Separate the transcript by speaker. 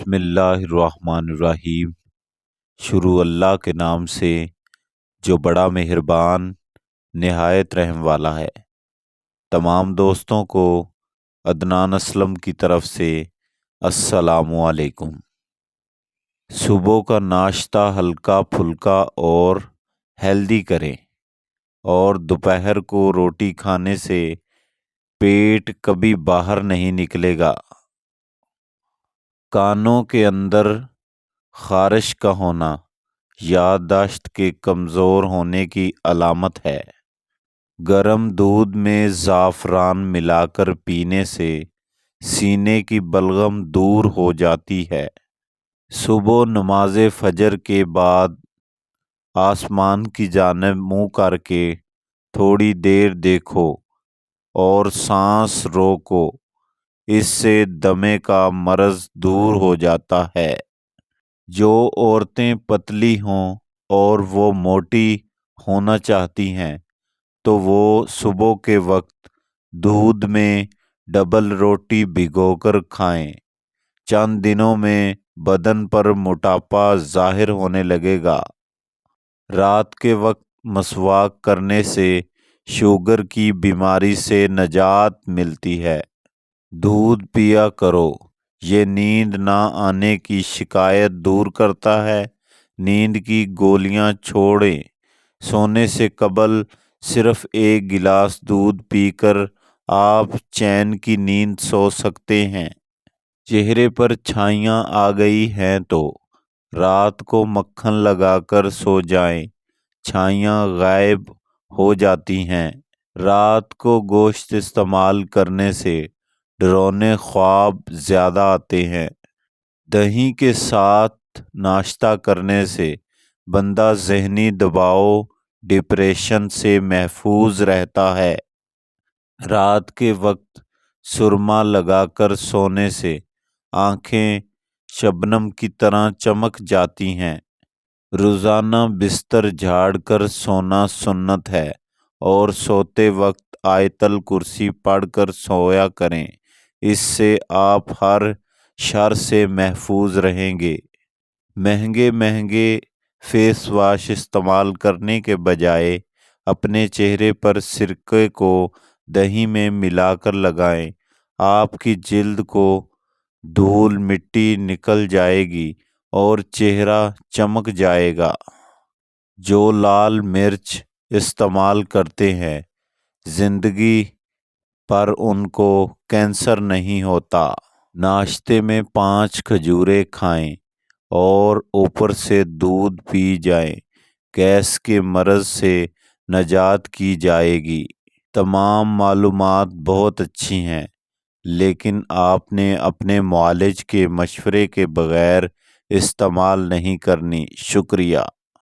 Speaker 1: بسم اللہ الرحمن الرحیم۔ شروع اللہ کے نام سے جو بڑا مہربان نہایت رحم والا ہے۔ تمام دوستوں کو عدنان اسلم کی طرف سے السلام علیکم۔ صبح کا ناشتہ ہلکا پھلکا اور ہیلدی کریں، اور دوپہر کو روٹی کھانے سے پیٹ کبھی باہر نہیں نکلے گا۔ کانوں کے اندر خارش کا ہونا یادداشت کے کمزور ہونے کی علامت ہے۔ گرم دودھ میں زعفران ملا کر پینے سے سینے کی بلغم دور ہو جاتی ہے۔ صبح نماز فجر کے بعد آسمان کی جانب منہ کر کے تھوڑی دیر دیکھو اور سانس روکو، اس سے دمے کا مرض دور ہو جاتا ہے۔ جو عورتیں پتلی ہوں اور وہ موٹی ہونا چاہتی ہیں تو وہ صبح کے وقت دودھ میں ڈبل روٹی بھگو کر کھائیں۔ چند دنوں میں بدن پر موٹاپا ظاہر ہونے لگے گا۔ رات کے وقت مسواک کرنے سے شوگر کی بیماری سے نجات ملتی ہے۔ دودھ پیا کرو، یہ نیند نہ آنے کی شکایت دور کرتا ہے۔ نیند کی گولیاں چھوڑیں۔ سونے سے قبل صرف ایک گلاس دودھ پی کر آپ چین کی نیند سو سکتے ہیں۔ چہرے پر چھائیاں آ گئی ہیں تو رات کو مکھن لگا کر سو جائیں، چھائیاں غائب ہو جاتی ہیں۔ رات کو گوشت استعمال کرنے سے ڈراؤنے خواب زیادہ آتے ہیں۔ دہی کے ساتھ ناشتہ کرنے سے بندہ ذہنی دباؤ، ڈپریشن سے محفوظ رہتا ہے۔ رات کے وقت سرما لگا کر سونے سے آنکھیں شبنم کی طرح چمک جاتی ہیں۔ روزانہ بستر جھاڑ کر سونا سنت ہے، اور سوتے وقت آیت الکرسی پڑھ کر سویا کریں، اس سے آپ ہر شر سے محفوظ رہیں گے۔ مہنگے فیس واش استعمال کرنے کے بجائے اپنے چہرے پر سرکے کو دہی میں ملا کر لگائیں، آپ کی جلد کو دھول مٹی نکل جائے گی اور چہرہ چمک جائے گا۔ جو لال مرچ استعمال کرتے ہیں زندگی پر ان کو کینسر نہیں ہوتا۔ ناشتے میں 5 کھجوریں کھائیں اور اوپر سے دودھ پی جائیں، گیس کے مرض سے نجات کی جائے گی۔ تمام معلومات بہت اچھی ہیں، لیکن آپ نے اپنے معالج کے مشورے کے بغیر استعمال نہیں کرنی۔ شکریہ۔